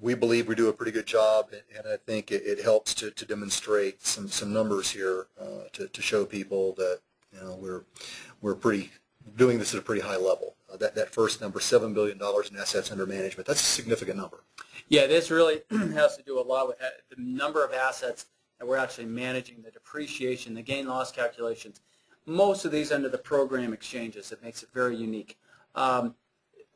we believe we do a pretty good job, and I think it helps to demonstrate some numbers here to show people that we're pretty doing this at a pretty high level. That first number, $7 billion in assets under management, that's a significant number. Yeah, this really has to do a lot with the number of assets that we're actually managing, the depreciation, the gain-loss calculations. Most of these under the program exchanges. It makes it very unique.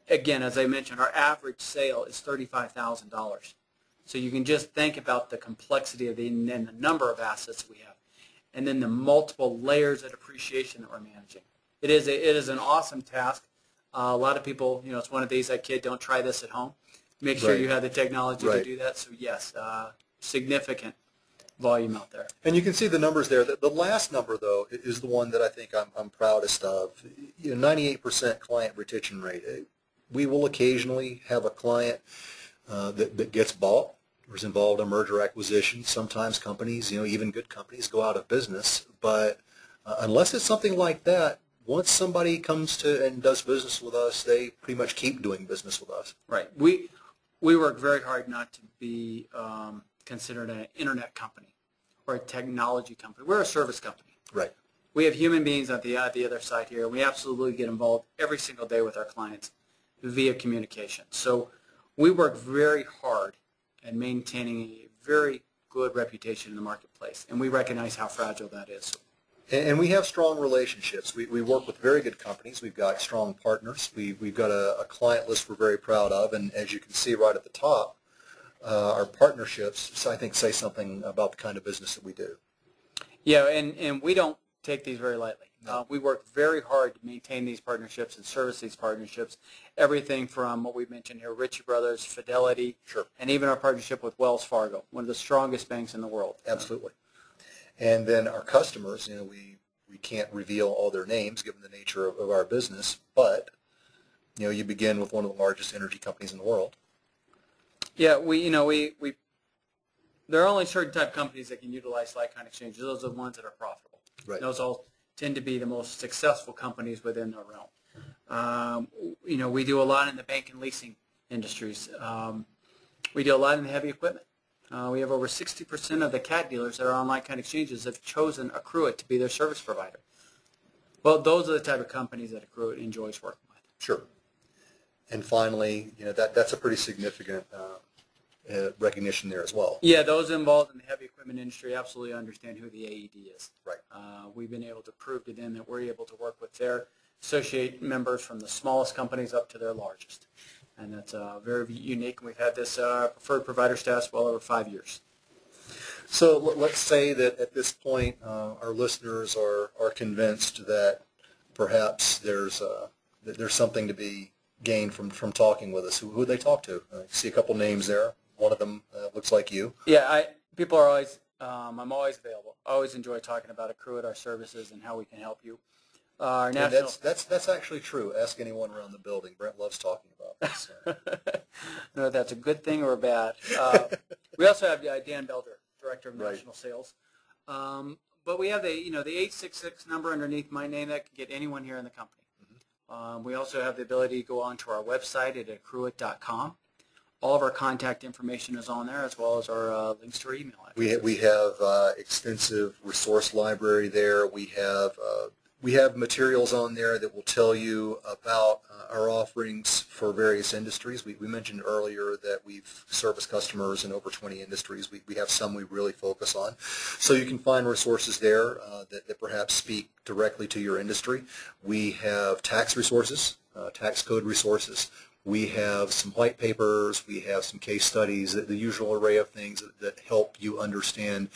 Again, as I mentioned, our average sale is $35,000. So you can just think about the complexity of and the number of assets we have, and then the multiple layers of depreciation that we're managing. It is an awesome task. A lot of people, it's one of these, kid, don't try this at home. Make sure you have the technology to do that. So yes, significant volume out there. And you can see the numbers there. The last number, though, is the one that I think I'm proudest of. 98% client retention rate. We will occasionally have a client that gets bought or is involved in merger acquisition. Sometimes companies, even good companies, go out of business. But unless it's something like that, once somebody comes to and does business with us, they pretty much keep doing business with us. Right. We work very hard not to be considered an internet company or a technology company. We're a service company. Right. We have human beings at the other side here. We absolutely get involved every single day with our clients via communication. So we work very hard at maintaining a very good reputation in the marketplace, and we recognize how fragile that is. And we have strong relationships. We work with very good companies. We've got strong partners. We've got a client list we're very proud of, and as you can see right at the top, our partnerships, I think, say something about the kind of business that we do. Yeah, and we don't take these very lightly. No. We work very hard to maintain these partnerships and service these partnerships. Everything from what we mentioned here, Ritchie Brothers, Fidelity, and even our partnership with Wells Fargo, one of the strongest banks in the world. Absolutely. And then our customers, we can't reveal all their names given the nature of our business, but you begin with one of the largest energy companies in the world. Yeah, there are only certain type of companies that can utilize like-kind exchanges. Those are the ones that are profitable. Right. Those all tend to be the most successful companies within their realm. We do a lot in the bank and leasing industries. We do a lot in the heavy equipment. We have over 60% of the cat dealers that are on like-kind exchanges have chosen Accruit to be their service provider. Well, those are the type of companies that Accruit enjoys working with. Sure. And finally, that's a pretty significant recognition there as well. Yeah, those involved in the heavy equipment industry absolutely understand who the AED is. Right. We've been able to prove to them that we're able to work with their associate members from the smallest companies up to their largest. And that's very unique. We've had this preferred provider status well over 5 years. So let's say that at this point our listeners are convinced that perhaps there's something to be gained from talking with us. Who would they talk to? I see a couple names there. One of them looks like you. Yeah, people are always, I'm always available. I always enjoy talking about Accruit, our services, and how we can help you. Our national... That's actually true. Ask anyone around the building. Brent loves talking about this. No, that's a good thing or a bad. We also have Dan Belder, Director of National Sales. But we have the 866 number underneath my name that can get anyone here in the company. We also have the ability to go onto our website at accruit.com. All of our contact information is on there, as well as our links to our email address. We have extensive resource library there. We have materials on there that will tell you about our offerings for various industries. We mentioned earlier that we've serviced customers in over 20 industries. We have some we really focus on. So you can find resources there that perhaps speak directly to your industry. We have tax resources, tax code resources. We have some white papers. We have some case studies, the usual array of things that help you understand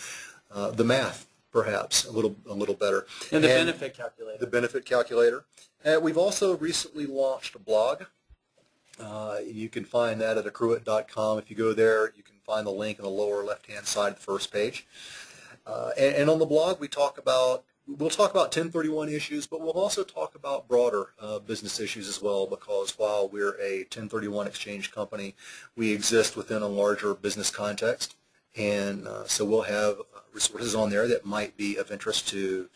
the math, perhaps a little better. And the benefit calculator. The benefit calculator. We've also recently launched a blog. You can find that at accruit.com. If you go there, you can find the link on the lower left-hand side of the first page. And on the blog, we'll talk about 1031 issues, but we'll also talk about broader business issues as well, because while we're a 1031 exchange company, we exist within a larger business context. And so we'll have resources on there that might be of interest to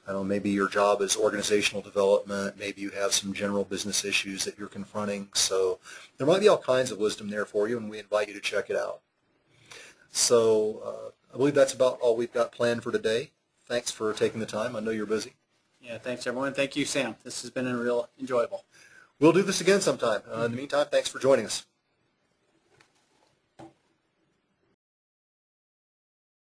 I don't know, maybe your job is organizational development, maybe you have some general business issues that you're confronting. So there might be all kinds of wisdom there for you, and we invite you to check it out. So I believe that's about all we've got planned for today. Thanks for taking the time. I know you're busy. Yeah, thanks everyone. Thank you, Sam. This has been real enjoyable. We'll do this again sometime. In the meantime, thanks for joining us.